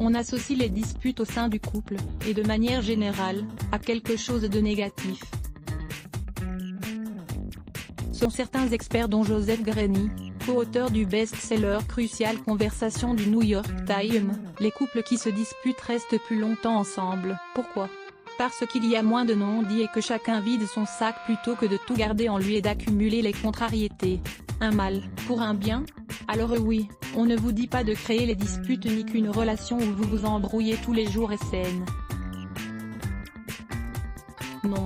On associe les disputes au sein du couple, et de manière générale, à quelque chose de négatif. Selon certains experts dont Joseph Grenny, co-auteur du best-seller Crucial Conversation du New York Times, les couples qui se disputent restent plus longtemps ensemble. Pourquoi ? Parce qu'il y a moins de non-dits et que chacun vide son sac plutôt que de tout garder en lui et d'accumuler les contrariétés. Un mal, pour un bien ? Alors oui, on ne vous dit pas de créer les disputes ni qu'une relation où vous vous embrouillez tous les jours est saine. Non.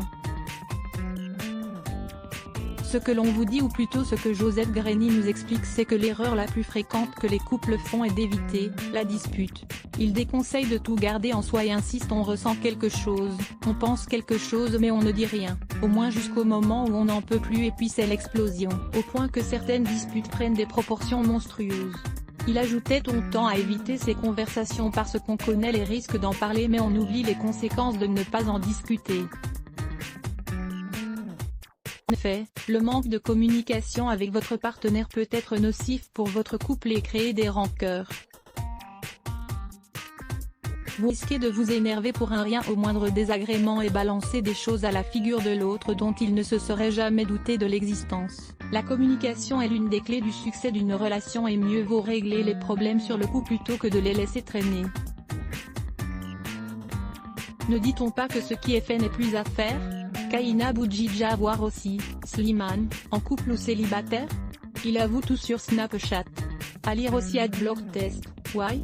Ce que l'on vous dit ou plutôt ce que Joseph Grenny nous explique c'est que l'erreur la plus fréquente que les couples font est d'éviter la dispute. Il déconseille de tout garder en soi et insiste on ressent quelque chose, on pense quelque chose mais on ne dit rien, au moins jusqu'au moment où on n'en peut plus et puis c'est l'explosion, au point que certaines disputes prennent des proportions monstrueuses. Il ajoutait on tend à éviter ces conversations parce qu'on connaît les risques d'en parler mais on oublie les conséquences de ne pas en discuter. En effet, le manque de communication avec votre partenaire peut être nocif pour votre couple et créer des rancœurs. Vous risquez de vous énerver pour un rien au moindre désagrément et balancer des choses à la figure de l'autre dont il ne se serait jamais douté de l'existence. La communication est l'une des clés du succès d'une relation et mieux vaut régler les problèmes sur le coup plutôt que de les laisser traîner. Ne dit-on pas que ce qui est fait n'est plus à faire ? Kaina Boudjidja voir aussi, Slimane, en couple ou célibataire ? Il avoue tout sur Snapchat. À lire aussi @blogtest. Why ?